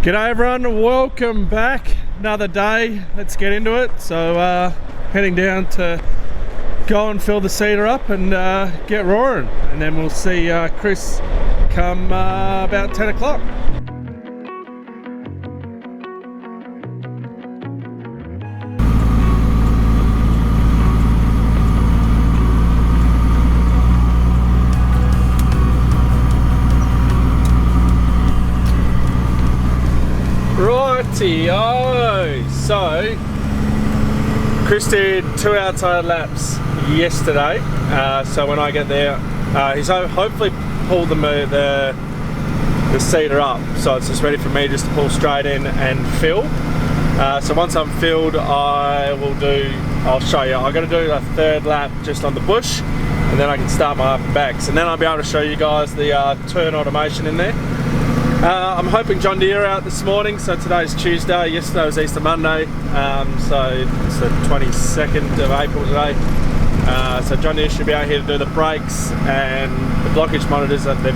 G'day everyone, welcome back. Another day, let's get into it. So heading down to go and fill the cedar up and get roaring, and then we'll see Chris come about 10 o'clock. Rightio, so Chris did 2 outside laps yesterday, so when I get there he's hopefully pulled the cedar up, so it's just ready for me just to pull straight in and fill. So once I'm filled, I'll show you. I've got to do a 3rd lap just on the bush, and then I can start my up and backs, and then I'll be able to show you guys the turn automation in there. I'm hoping John Deere out this morning, so today's Tuesday, yesterday was Easter Monday, so it's the 22nd of April today. So John Deere should be out here to do the brakes and the blockage monitors that they've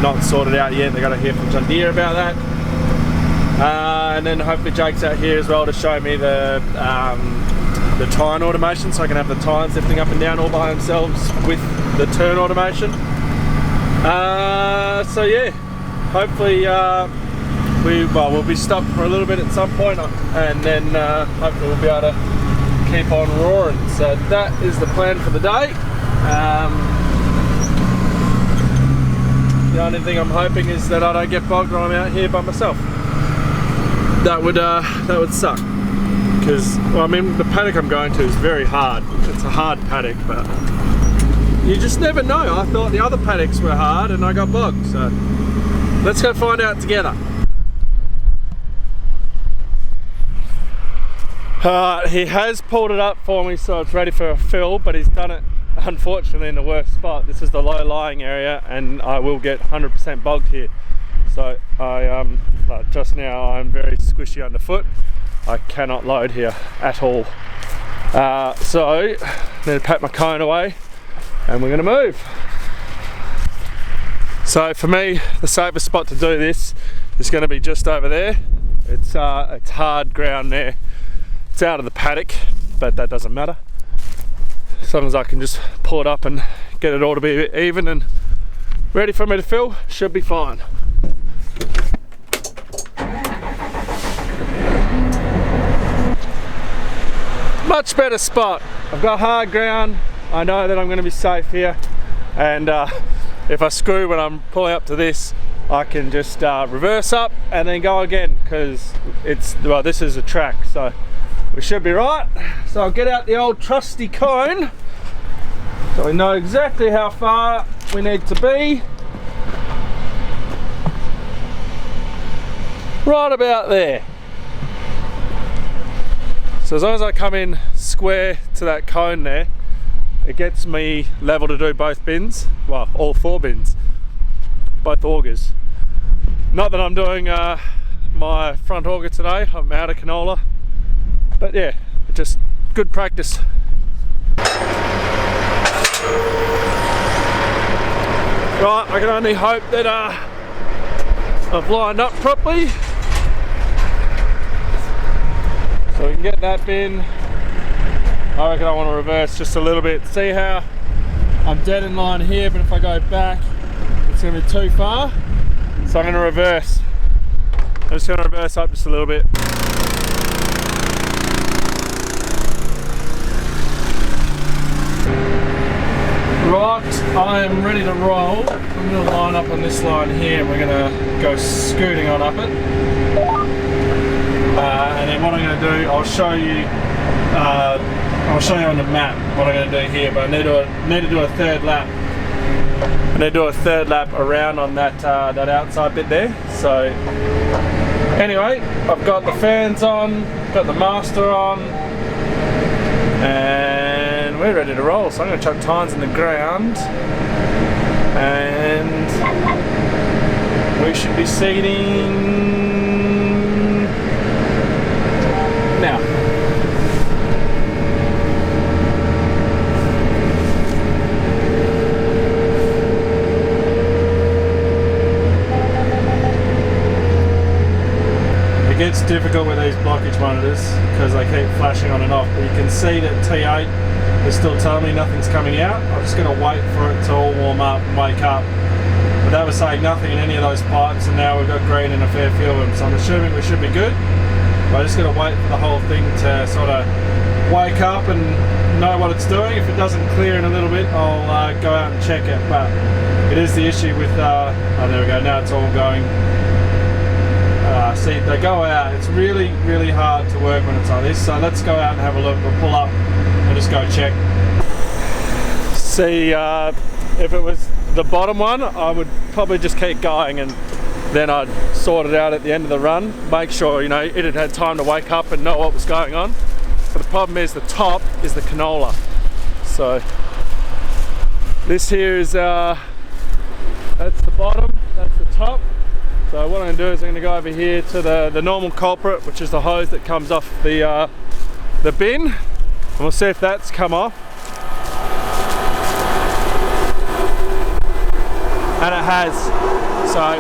not sorted out yet. They've got to hear from John Deere about that. And then hopefully Jake's out here as well to show me the tyne automation, so I can have the tynes lifting up and down all by themselves with the turn automation. So yeah. Hopefully we'll be stopped for a little bit at some point, and then hopefully we'll be able to keep on roaring. So that is the plan for the day. The only thing I'm hoping is that I don't get bogged when I'm out here by myself. That would suck, because well, I mean the paddock I'm going to is very hard. It's a hard paddock, but you just never know. I thought the other paddocks were hard and I got bogged, so let's go find out together. He has pulled it up for me, so it's ready for a fill, but he's done it unfortunately in the worst spot. This is the low lying area, and I will get 100% bogged here. So just now I'm very squishy underfoot. I cannot load here at all. So I'm going to pack my cone away and we're going to move. So for me, the safest spot to do this is going to be just over there. It's hard ground there. It's out of the paddock, but that doesn't matter. As long as I can just pull it up and get it all to be even and ready for me to fill, should be fine. Much better spot. I've got hard ground. I know that I'm going to be safe here, and if I screw when I'm pulling up to this, I can just reverse up and then go again, because this is a track, so we should be right. So I'll get out the old trusty cone so we know exactly how far we need to be. Right about there. So as long as I come in square to that cone there, it gets me level to do both bins, well, all 4 bins, both augers. Not that I'm doing my front auger today, I'm out of canola, but yeah, just good practice. Right, I can only hope that I've lined up properly, so we can get that bin. I reckon I want to reverse just a little bit. See how I'm dead in line here, but if I go back, it's going to be too far. So I'm going to reverse. I'm just going to reverse up just a little bit. Right, I am ready to roll. I'm going to line up on this line here, and we're going to go scooting on up it. And then what I'm going to do, I'll show you on the map what I'm going to do here, but I need to do a 3rd lap. I need to do a 3rd lap around on that outside bit there. So anyway, I've got the fans on, got the master on, and we're ready to roll. So I'm going to chuck tines in the ground, and we should be seeding now. gets difficult with these blockage monitors because they keep flashing on and off, but you can see that T8 is still telling me nothing's coming out. I'm just going to wait for it to all warm up and wake up. But that was saying nothing in any of those pipes, and now we've got green in a fair few of them, so I'm assuming we should be good. But I'm just going to wait for the whole thing to sort of wake up and know what it's doing. If it doesn't clear in a little bit, I'll go out and check it. But it is the issue with, oh there we go, now it's all going. See, they go out. It's really, really hard to work when it's like this. So let's go out and have a look. We'll pull up and just go check. See, if it was the bottom one, I would probably just keep going and then I'd sort it out at the end of the run. Make sure, you know, it had had time to wake up and know what was going on. But the problem is the top is the canola. So this here is, that's the bottom, that's the top. So what I'm going to do is I'm going to go over here to the normal culprit, which is the hose that comes off the bin, and we'll see if that's come off. And it has. So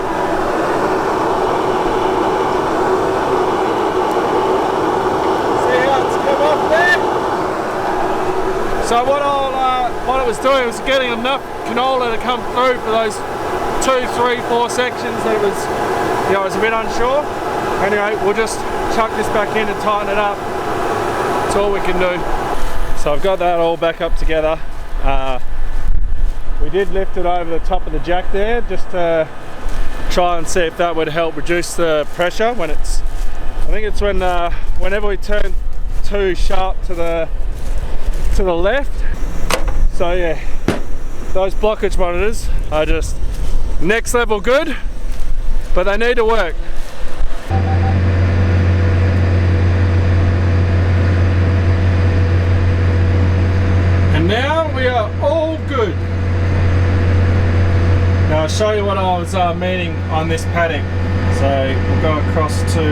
see how it's come off there? So what it was doing was getting enough canola to come through for those 2, 3, 4 sections that it was, you know, I was a bit unsure. Anyway, we'll just chuck this back in and tighten it up. That's all we can do. So I've got that all back up together. We did lift it over the top of the jack there just to try and see if that would help reduce the pressure when it's, I think it's when whenever we turn too sharp to the left. So yeah, those blockage monitors are just next level good, but they need to work. And now we are all good. Now I'll show you what I was meaning on this paddock. So we'll go across to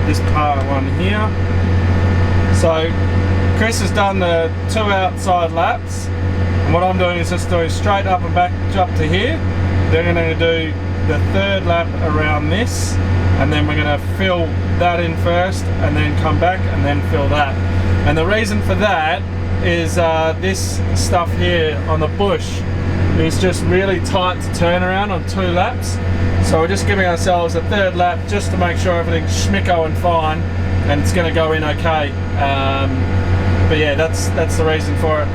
this part one here. So Chris has done the 2 outside laps. And what I'm doing is just doing straight up and back up to here. Then we're going to do the 3rd lap around this, and then we're going to fill that in first and then come back and then fill that. And the reason for that is this stuff here on the bush is just really tight to turn around on 2 laps. So we're just giving ourselves a 3rd lap just to make sure everything's schmicko and fine and it's going to go in okay. But yeah, that's the reason for it.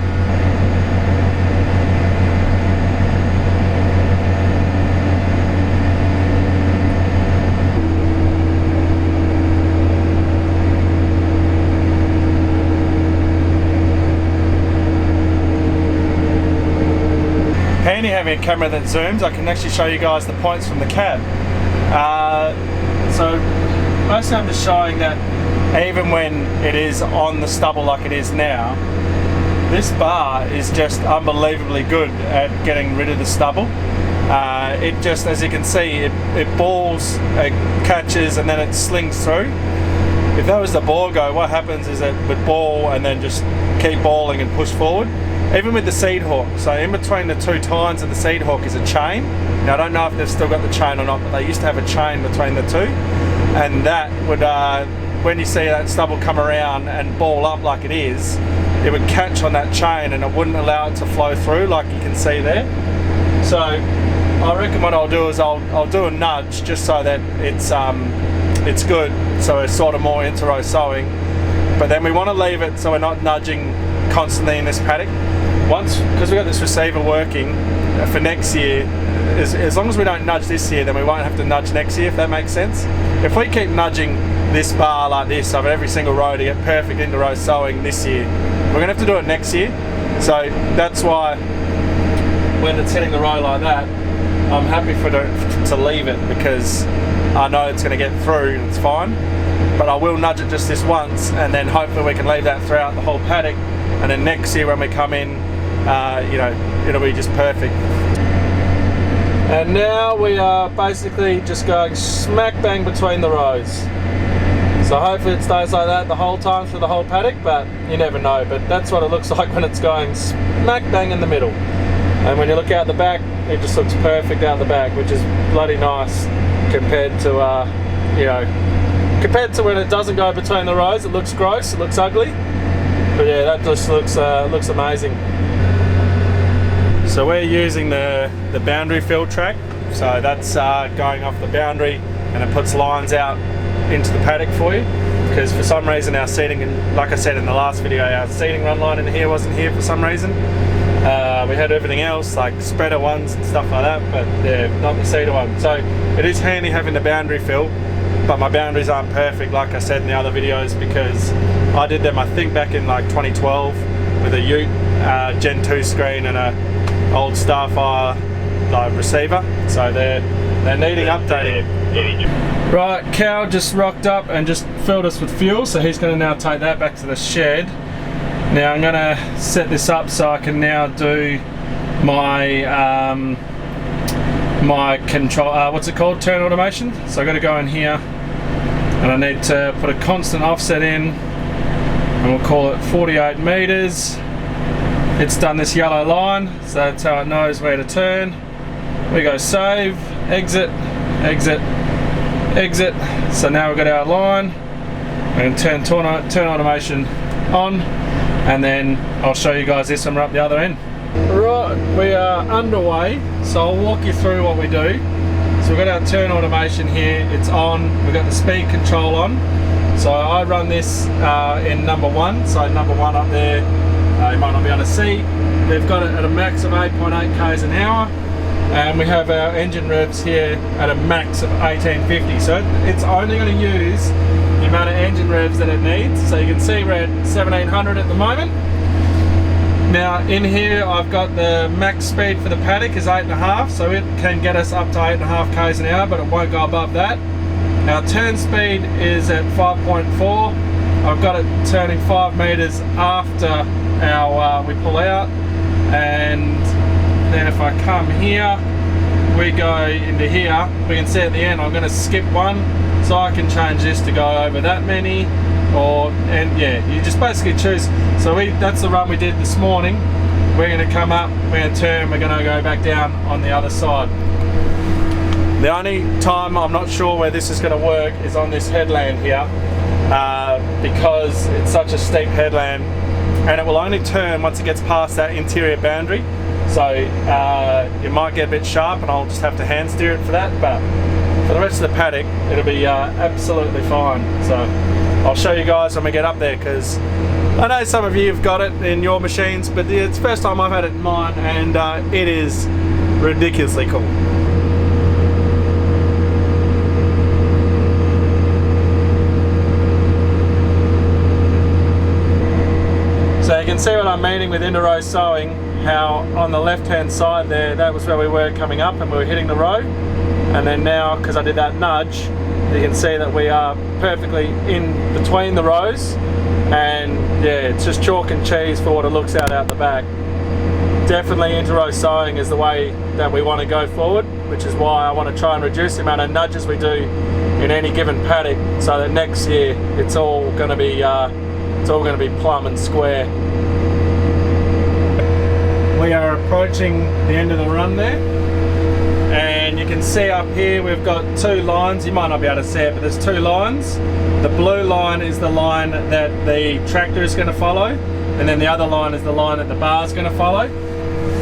Handy having a camera that zooms. I can actually show you guys the points from the cab. So mostly I'm just showing that even when it is on the stubble like it is now, this bar is just unbelievably good at getting rid of the stubble. It just, as you can see, it balls, it catches, and then it slings through. If that was the ball go, what happens is it would ball and then just keep balling and push forward. Even with the seed hawk, so in between the 2 tines of the seed hawk is a chain. Now I don't know if they've still got the chain or not, but they used to have a chain between the 2, and that would, when you see that stubble come around and ball up like it is, it would catch on that chain and it wouldn't allow it to flow through like you can see there. So I reckon what I'll do is I'll do a nudge just so that it's good, so it's sort of more inter-row sowing. But then we want to leave it so we're not nudging constantly in this paddock. Once, because we've got this receiver working for next year, as long as we don't nudge this year, then we won't have to nudge next year, if that makes sense. If we keep nudging this bar like this over every single row to get perfect inter-row sowing this year, we're going to have to do it next year. So that's why when it's hitting the row like that, I'm happy to leave it, because I know it's going to get through and it's fine. But I will nudge it just this once, and then hopefully we can leave that throughout the whole paddock, and then next year when we come in, you know, it'll be just perfect. And now we are basically just going smack bang between the rows. So hopefully it stays like that the whole time through the whole paddock, but you never know. But that's what it looks like when it's going smack bang in the middle. And when you look out the back, it just looks perfect out the back, which is bloody nice compared to you know, compared to when it doesn't go between the rows, it looks gross, it looks ugly. But yeah, that just looks amazing. So we're using the boundary fill track. So that's going off the boundary, and it puts lines out into the paddock for you. Because for some reason our seeding, and like I said in the last video, our seeding run line in here wasn't here for some reason. We had everything else, like spreader ones and stuff like that, but yeah, not the seeder one. So it is handy having the boundary fill, but my boundaries aren't perfect, like I said in the other videos, because I did them, I think, back in like 2012 with a Ute Gen 2 screen and a old Starfire receiver. So they're needing updating. Right, Cal just rocked up and just filled us with fuel, so he's going to now take that back to the shed. Now I'm going to set this up so I can now do my my control, what's it called, turn automation. So I've got to go in here and I need to put a constant offset in, and we'll call it 48 meters. It's done this yellow line, so that's how it knows where to turn. We go save, exit, exit, exit. So now we've got our line. We're going to turn automation on, and then I'll show you guys this when we're up the other end. Right, we are underway, so I'll walk you through what we do. So we've got our turn automation here, it's on, we've got the speed control on. So I run this in number 1, so number 1 up there, you might not be able to see. They've got it at a max of 8.8 k's an hour, and we have our engine revs here at a max of 1850. So it's only going to use the amount of engine revs that it needs. So you can see we're at 1700 at the moment. Now in here I've got the max speed for the paddock is 8.5, so it can get us up to 8.5 k's an hour, but it won't go above that. Our turn speed is at 5.4. I've got it turning 5 meters after our we pull out, and then if I come here, we go into here, we can see at the end I'm going to skip one, so I can change this to go over that many, and yeah, you just basically choose. So that's the run we did this morning. We're going to come up, we're going to turn, we're going to go back down on the other side. The only time I'm not sure where this is going to work is on this headland here, because it's such a steep headland, and it will only turn once it gets past that interior boundary. So it might get a bit sharp and I'll just have to hand steer it for that, but for the rest of the paddock it'll be absolutely fine. So I'll show you guys when we get up there, because I know some of you have got it in your machines, but it's the first time I've had it in mine, and it is ridiculously cool. So you can see what I'm meaning with inter-row sowing, how on the left hand side there, that was where we were coming up and we were hitting the row, and then now, because I did that nudge, you can see that we are perfectly in between the rows, and yeah, it's just chalk and cheese for what it looks out the back. Definitely inter-row sowing is the way that we want to go forward, which is why I want to try and reduce the amount of nudges we do in any given paddock, so that next year it's all going to be plumb and square. We are approaching the end of the run there, and you can see up here we've got 2 lines. You might not be able to see it, but there's 2 lines. The blue line is the line that the tractor is going to follow, and then the other line is the line that the bar is going to follow.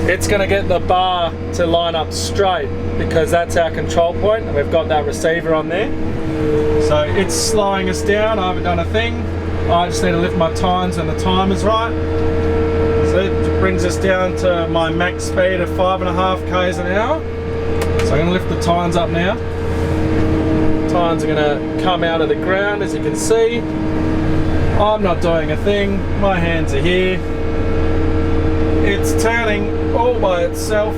It's going to get the bar to line up straight, because that's our control point, and we've got that receiver on there. So it's slowing us down. I haven't done a thing. I just need to lift my tines when the time is right. So it brings us down to my max speed of 5.5 k's an hour. So I'm going to lift the tines up now. Tines are going to come out of the ground, as you can see. I'm not doing a thing, my hands are here. It's turning all by itself.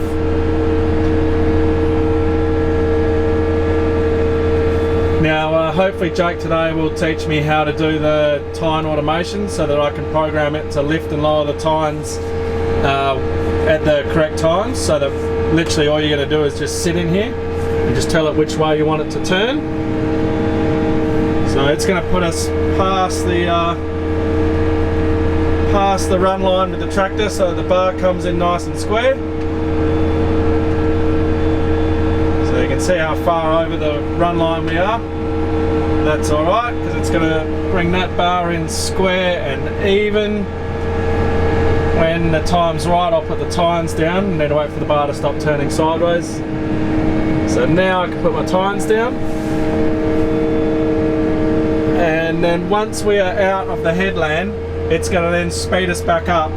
Now hopefully Jake today will teach me how to do the tine automation, so that I can program it to lift and lower the tines at the correct times, so that literally all you're going to do is just sit in here and just tell it which way you want it to turn. So it's going to put us past the run line with the tractor, so the bar comes in nice and square. So you can see how far over the run line we are. That's alright, because it's going to bring that bar in square and even. When the time's right, I'll put the tines down and then wait for the bar to stop turning sideways. So now I can put my tines down. And then once we are out of the headland, it's going to then speed us back up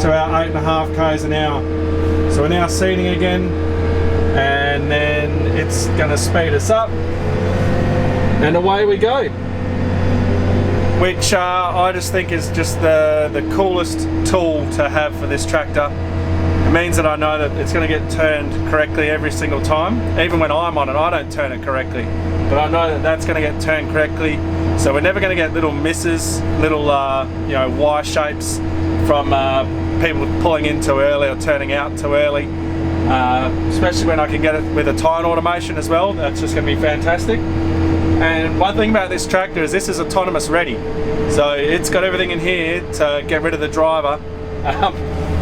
to our 8.5 k's an hour. So we're now seating again, and then it's going to speed us up, and away we go. Which I just think is just the coolest tool to have for this tractor. It means that I know that it's going to get turned correctly every single time. Even when I'm on it, I don't turn it correctly, but I know that that's going to get turned correctly. So we're never going to get little misses, little you know, Y shapes from people pulling in too early or turning out too early. Especially when I can get it with a tine automation as well. That's just going to be fantastic. And one thing about this tractor is this is autonomous ready, so it's got everything in here to get rid of the driver.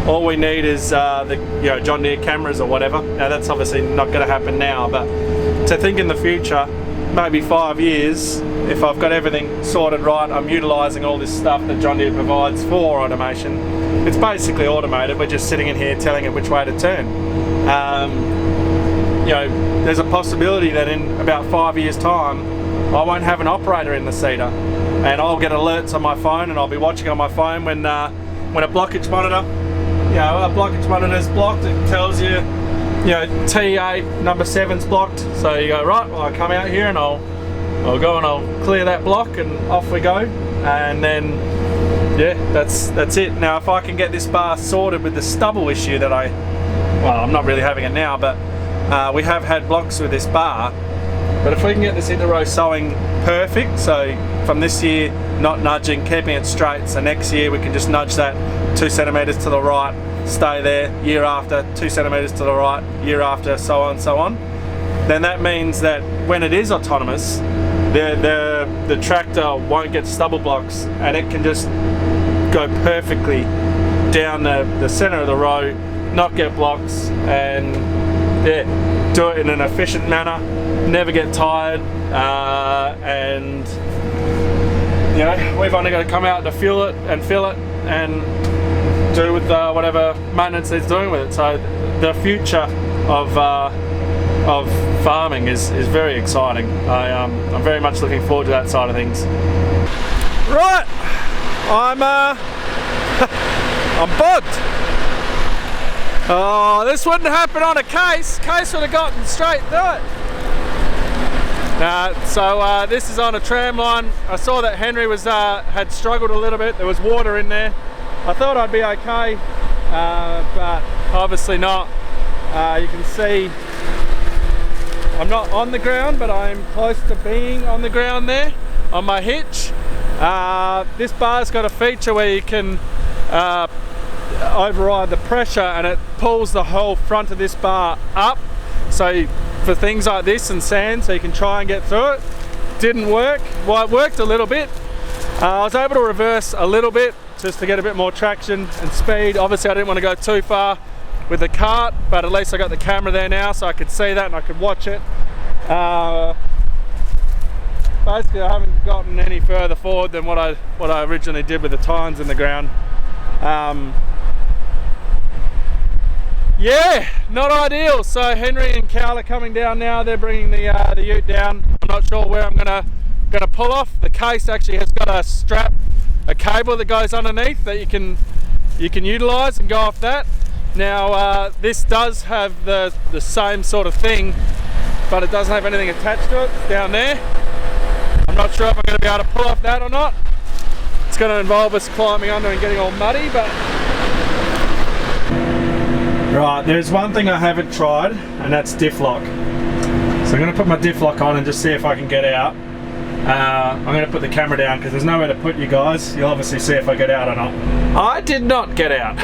All we need is the John Deere cameras or whatever. Now that's obviously not going to happen now, but to think in the future, maybe 5 years, if I've got everything sorted right, I'm utilising all this stuff that John Deere provides for automation. It's basically automated. We're just sitting in here telling it which way to turn. You know, there's a possibility that in about 5 years' time, I won't have an operator in the seater, and I'll get alerts on my phone, and I'll be watching on my phone when a blockage monitor, a blockage monitor is blocked. It tells you, T8 number 7's blocked. So you go, right, well, I come out here and I'll go and I'll clear that block, and off we go. And then yeah, that's it. Now if I can get this bar sorted with the stubble issue that I'm not really having it now, but we have had blocks with this bar. But if we can get this inter-row sewing perfect, so from this year not nudging, keeping it straight, so next year we can just nudge that 2 centimetres to the right, stay there, year after 2 centimetres to the right, year after, so on, then that means that when it is autonomous, the tractor won't get stubble blocks, and it can just go perfectly down the centre of the row, not get blocks, and yeah, do it in an efficient manner, never get tired, and we've only got to come out to fuel it and fill it and do with whatever maintenance it's doing with it. So the future of farming is very exciting. I'm very much looking forward to that side of things. Right, I'm bogged. Oh, this wouldn't happen on a case. Case would have gotten straight through it. So this is on a tram line. I saw that Henry had struggled a little bit. There was water in there. I thought I'd be okay, but obviously not. You can see I'm not on the ground, but I'm close to being on the ground there on my hitch. This bar's got a feature where you can override the pressure, and it pulls the whole front of this bar up, so for things like this and sand, so you can try and get through it. Didn't work. Well, it worked a little bit. I was able to reverse a little bit just to get a bit more traction and speed. Obviously I didn't want to go too far with the cart, but at least I got the camera there now so I could see that and I could watch it. Basically I haven't gotten any further forward than what I originally did with the tines in the ground. Yeah, not ideal. So Henry and Cal are coming down now. They're bringing the ute down. I'm not sure where I'm gonna pull off. The case actually has got a strap, a cable that goes underneath that you can utilise and go off that. Now this does have the same sort of thing, but it doesn't have anything attached to it. It's down there. I'm not sure if I'm going to be able to pull off that or not. It's going to involve us climbing under and getting all muddy, but right, there's one thing I haven't tried, and that's diff lock. So I'm going to put my diff lock on and just see if I can get out. I'm going to put the camera down because there's nowhere to put you guys. You'll obviously see if I get out or not. I did not get out.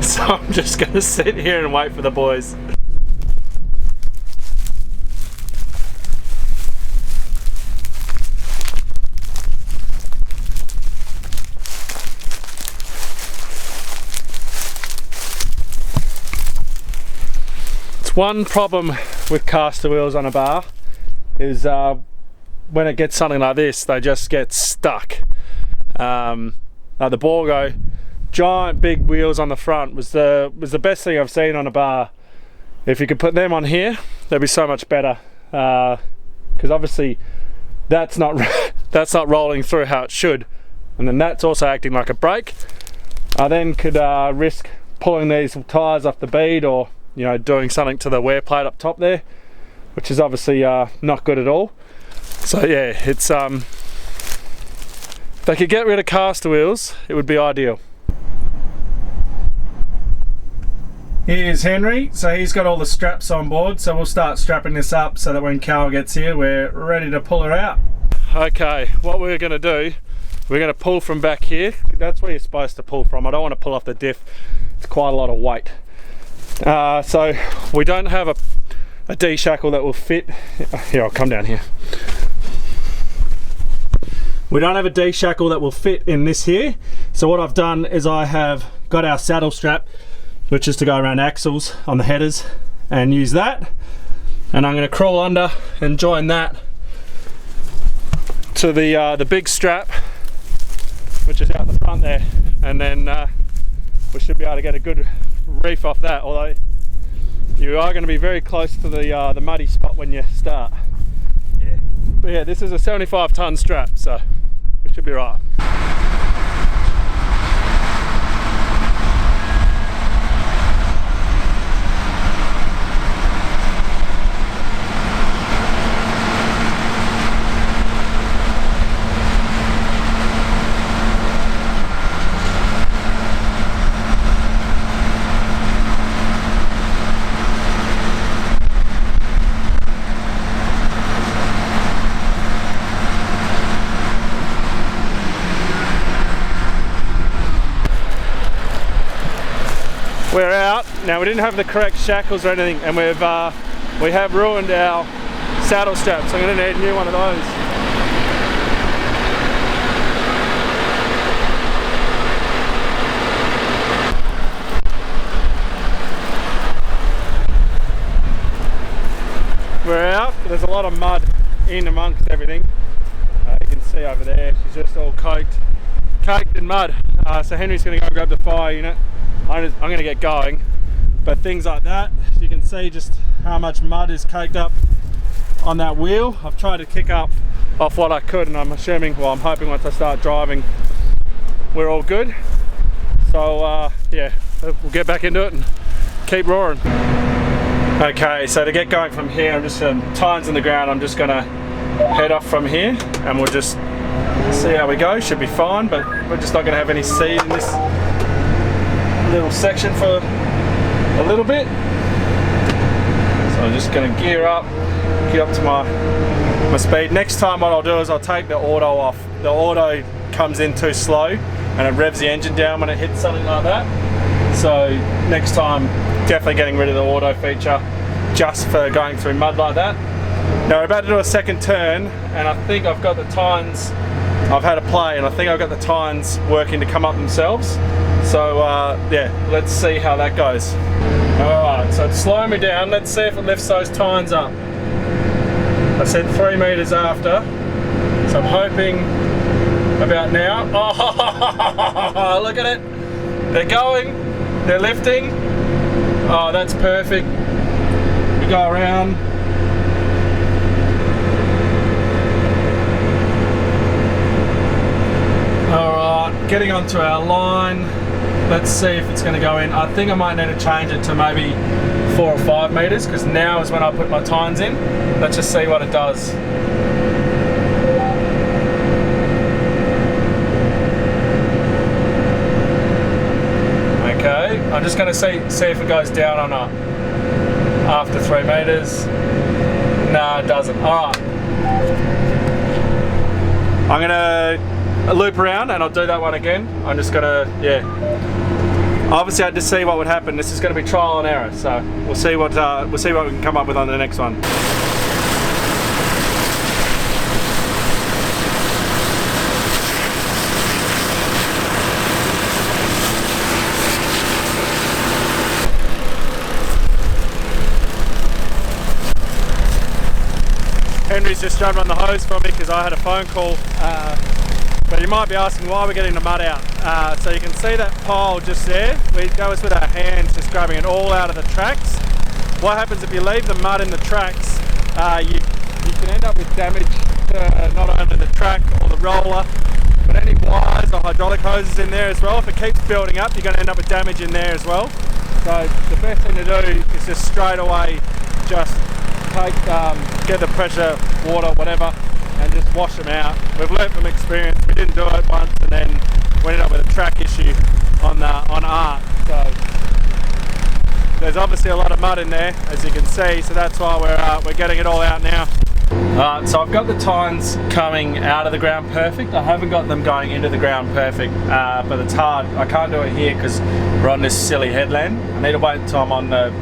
So I'm just going to sit here and wait for the boys. One problem with caster wheels on a bar is when it gets something like this, they just get stuck. The Borgo, giant big wheels on the front was the best thing I've seen on a bar. If you could put them on here, they'd be so much better, because obviously that's not rolling through how it should, and then that's also acting like a brake. I then could risk pulling these tyres off the bead, or doing something to the wear plate up top there, which is obviously not good at all. So yeah, it's if they could get rid of caster wheels, it would be ideal. Here's Henry, so he's got all the straps on board, so we'll start strapping this up so that when Carl gets here we're ready to pull her out. Okay, what we're going to do, we're going to pull from back here. That's where you're supposed to pull from. I don't want to pull off the diff, it's quite a lot of weight. So we don't have a D-shackle that will fit. Here, I'll come down here. We don't have a D-shackle that will fit in this here, so what I've done is I have got our saddle strap, which is to go around axles on the headers, and use that, and I'm going to crawl under and join that to the big strap, which is out the front there, and then we should be able to get a good reef off that, although you are going to be very close to the muddy spot when you start. Yeah. But yeah, this is a 75-ton strap, so we should be right. We're out. Now, we didn't have the correct shackles or anything, and we have ruined our saddle straps, so I'm going to need a new one of those. We're out. There's a lot of mud in amongst everything. You can see over there, she's just all caked in mud. So Henry's going to go grab the fire unit. I'm going to get going, but things like that, you can see just how much mud is caked up on that wheel. I've tried to kick up off what I could, and I'm hoping once I start driving we're all good. So yeah, we'll get back into it and keep roaring. Okay, so to get going from here, I'm just Tynes in the ground. I'm just going to head off from here, and we'll just see how we go. Should be fine, but we're just not going to have any seed in this little section for a little bit. So I'm just going to gear up, get up to my speed. Next time what I'll do is I'll take the auto off. The auto comes in too slow and it revs the engine down when it hits something like that. So next time, definitely getting rid of the auto feature just for going through mud like that. Now we're about to do a second turn, and I think I've got the tines, I've had a play, and I think I've got the tines working to come up themselves. So yeah, let's see how that goes. Alright, so it's slowing me down. Let's see if it lifts those tines up. I said 3 meters after, so I'm hoping about now. Oh, look at it. They're going, they're lifting. Oh, that's perfect. We go around. Alright, getting onto our line. Let's see if it's going to go in. I think I might need to change it to maybe 4 or 5 meters, because now is when I put my tines in. Let's just see what it does. Okay, I'm just going to see if it goes down or not after 3 meters. No, it doesn't. Alright. I'm going to loop around and I'll do that one again. I'm just gonna, yeah. Obviously I had to see what would happen. This is gonna be trial and error, so we'll see what we can come up with on the next one. just jumped on the hose for me because I had a phone call. But you might be asking why we're getting the mud out. So you can see that pile just there. We go with our hands, just grabbing it all out of the tracks. What happens if you leave the mud in the tracks, you can end up with damage to not only the track or the roller, but any wires or hydraulic hoses in there as well. If it keeps building up, you're going to end up with damage in there as well. So the best thing to do is just straight away just get the pressure, water, whatever, and just wash them out. We've learnt from experience. We didn't do it once and then we ended up with a track issue on art. So there's obviously a lot of mud in there, as you can see, so that's why we're getting it all out now. So I've got the tines coming out of the ground perfect. I haven't got them going into the ground perfect, but it's hard. I can't do it here because we're on this silly headland. I need to wait until I'm on the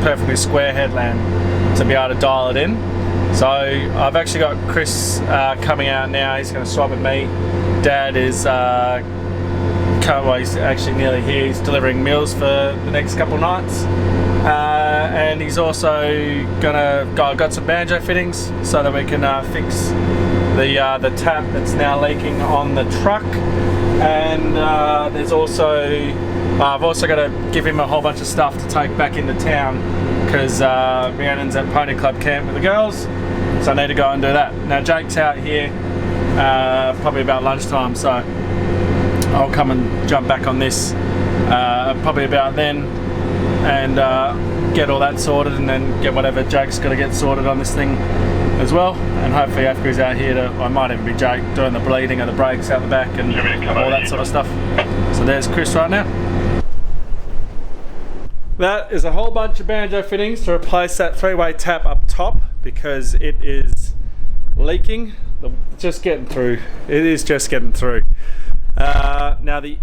perfectly square headland to be able to dial it in. So I've actually got Chris coming out now. He's going to swap with me. Dad is he's actually nearly here. He's delivering meals for the next couple nights, and he's also got some banjo fittings so that we can fix the tap that's now leaking on the truck. And there's also I've also got to give him a whole bunch of stuff to take back into town because Rhiannon's at Pony Club camp with the girls, so I need to go and do that. Now Jake's out here probably about lunchtime, so I'll come and jump back on this probably about then and get all that sorted, and then get whatever Jake's got to get sorted on this thing as well. And hopefully after he's out here, I might even be Jake doing the bleeding of the brakes out the back and all that sort of stuff. So there's Chris right now. That is a whole bunch of banjo fittings to replace that three-way tap up top because it is leaking. Just getting through. It is just getting through. Now the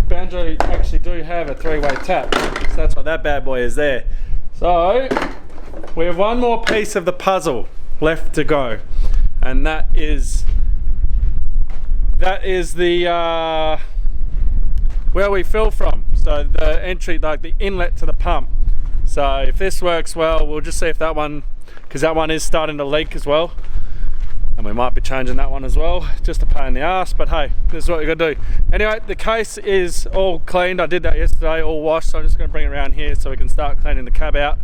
banjo actually do have a three-way tap, so that's what that bad boy is there. So we have one more piece of the puzzle left to go, and that is the where we fill from. So the entry, like the inlet to the pump. So if this works well, we'll just see if that one, because that one is starting to leak as well. And we might be changing that one as well, just a pain in the ass, but hey, this is what you gotta do. Anyway, the case is all cleaned. I did that yesterday, all washed, so I'm just gonna bring it around here so we can start cleaning the cab out.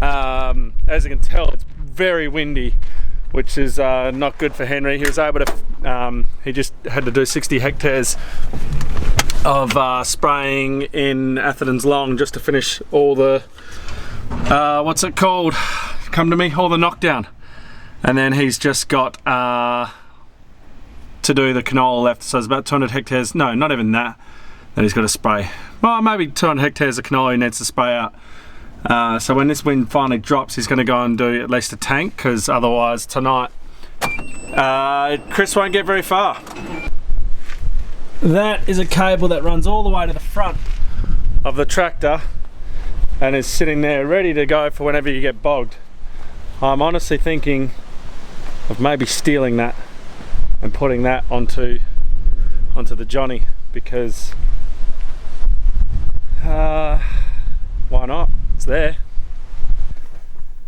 As you can tell, it's very windy, which is not good for Henry. He was able to, he just had to do 60 hectares of spraying in Atherton's Long just to finish all the, what's it called? Come to me, all the knockdown. And then he's just got to do the canola left, so it's about 200 hectares, no, not even that he's got to spray. Well, maybe 200 hectares of canola he needs to spray out. So when this wind finally drops, he's going to go and do at least a tank, because otherwise tonight Chris won't get very far. That is a cable that runs all the way to the front of the tractor and is sitting there ready to go for whenever you get bogged. I'm honestly thinking of maybe stealing that and putting that onto the Johnny, because why not? It's there.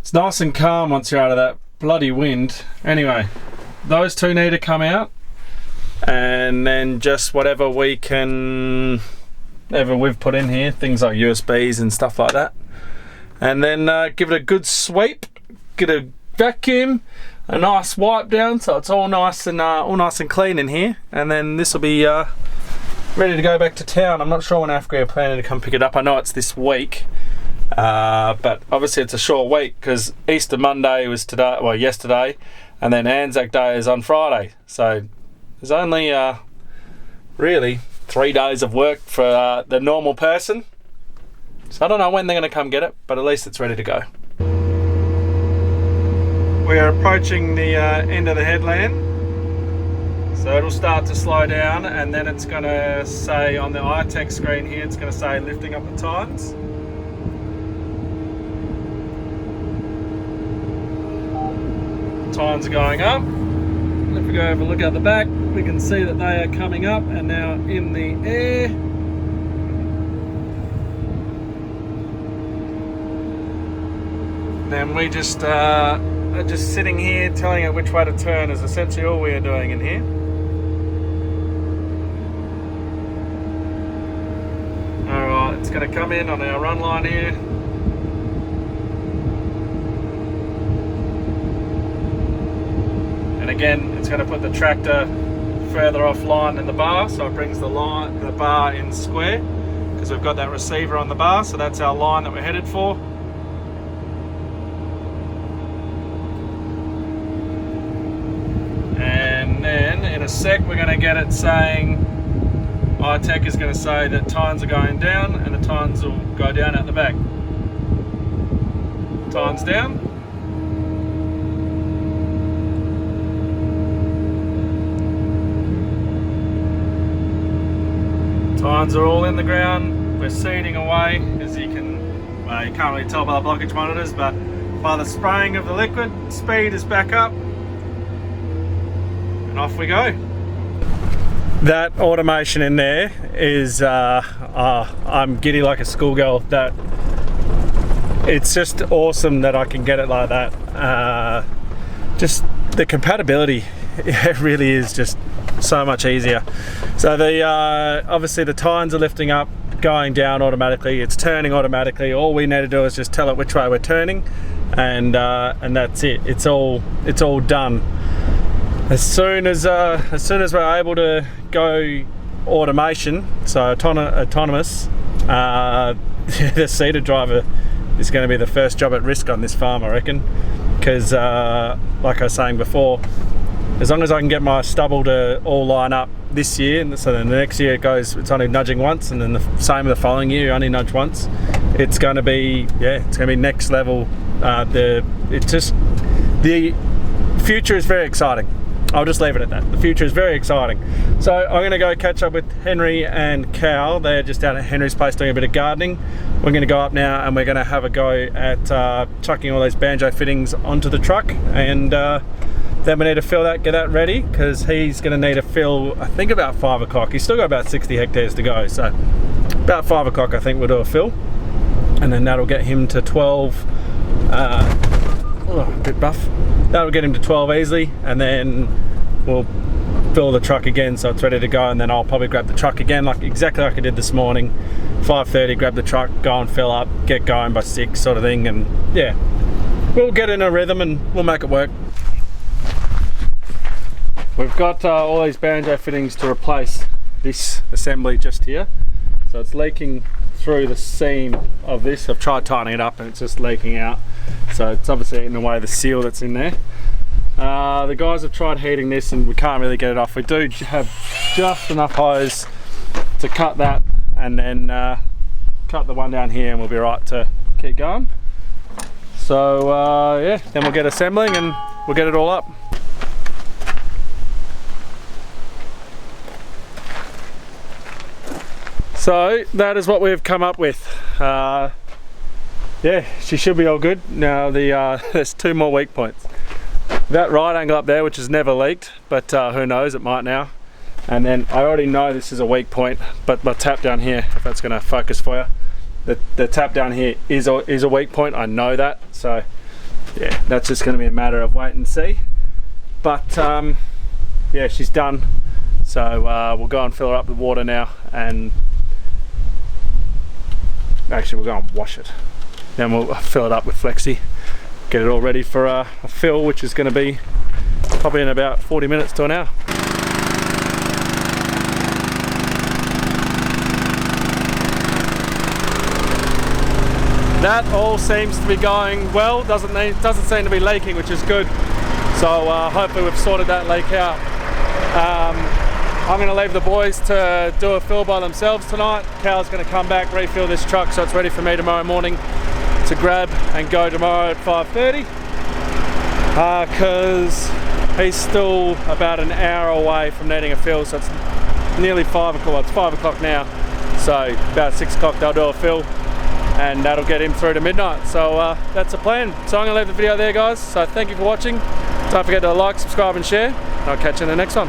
It's nice and calm once you're out of that bloody wind. Anyway, those two need to come out, and then just whatever we've put in here, things like USBs and stuff like that, and then give it a good sweep, get a vacuum, a nice wipe down, so it's all nice and clean in here, and then this will be ready to go back to town. I'm not sure when Africa are planning to come pick it up. I know it's this week, but obviously it's a short week because Easter Monday was yesterday, and then Anzac Day is on Friday, so there's only really 3 days of work for the normal person. So I don't know when they're going to come get it, but at least it's ready to go. We are approaching the end of the headland, so it'll start to slow down, and then it's going to say on the iTech screen here, it's going to say lifting up the Tynes. Tynes are going up. If we go have a look out the back, we can see that they are coming up and now in the air. Then we just are just sitting here telling it which way to turn is essentially all we are doing in here. Alright, it's going to come in on our run line here. And again, it's going to put the tractor further offline than the bar, so it brings the bar in square, because we've got that receiver on the bar, so that's our line that we're headed for. And then in a sec we're going to get it saying, iTech is going to say that tines are going down, and the tines will go down out the back. Tines down. Tines are all in the ground. We're seeding away, as you can, well, you can't really tell by the blockage monitors, but by the spraying of the liquid, speed is back up, and off we go. That automation in there is, I'm giddy like a schoolgirl. That it's just awesome that I can get it like that. Just the compatibility, it really is just so much easier. So the obviously the tines are lifting up, going down automatically. It's turning automatically. All we need to do is just tell it which way we're turning, and that's it. It's all done. As soon as we're able to go automation, so autonomous, the seeder driver is going to be the first job at risk on this farm, I reckon, because like I was saying before, as long as I can get my stubble to all line up this year, and so then the next year it's only nudging once, and then the same the following year, you only nudge once. It's going to be, yeah, it's going to be next level. The future is very exciting. I'll just leave it at that. The future is very exciting. So I'm going to go catch up with Henry and Cal. They're just down at Henry's place doing a bit of gardening. We're going to go up now and we're going to have a go at chucking all those banjo fittings onto the truck, and then we need to fill that, get that ready, because he's going to need to fill, I think, about 5 o'clock. He's still got about 60 hectares to go, so about 5 o'clock I think we'll do a fill, and then that'll get him to 12. A bit buff. That'll get him to 12 easily, and then we'll fill the truck again so it's ready to go, and then I'll probably grab the truck again, like exactly like I did this morning. 5:30, grab the truck, go and fill up, get going by 6 sort of thing, and yeah, we'll get in a rhythm and we'll make it work. We've got all these banjo fittings to replace this assembly just here, so it's leaking through the seam of this. I've tried tightening it up and it's just leaking out, so it's obviously eating away the seal that's in there. The guys have tried heating this and we can't really get it off. We do have just enough hose to cut that, and then cut the one down here, and we'll be right to keep going. So yeah, then we'll get assembling and we'll get it all up. So that is what we've come up with. Yeah, she should be all good. Now there's 2 more weak points. That right angle up there, which has never leaked, but who knows, it might now. And then I already know this is a weak point, but my tap down here, if that's going to focus for you, the tap down here is a weak point. I know that, so yeah, that's just going to be a matter of wait and see. But yeah, she's done. So we'll go and fill her up with water now, and actually we'll go and wash it. Then we'll fill it up with Flexi, get it all ready for a fill, which is going to be probably in about 40 minutes to an hour. That all seems to be going well. Doesn't seem to be leaking, which is good. So hopefully we've sorted that leak out. I'm going to leave the boys to do a fill by themselves tonight. Cal's going to come back, refill this truck so it's ready for me tomorrow morning to grab and go tomorrow at 5:30. Because he's still about an hour away from needing a fill, so it's nearly 5 o'clock. Well, it's 5 o'clock now, so about 6 o'clock they'll do a fill, and that'll get him through to midnight. So that's the plan. So I'm going to leave the video there, guys. So thank you for watching. Don't forget to like, subscribe and share. I'll catch you in the next one.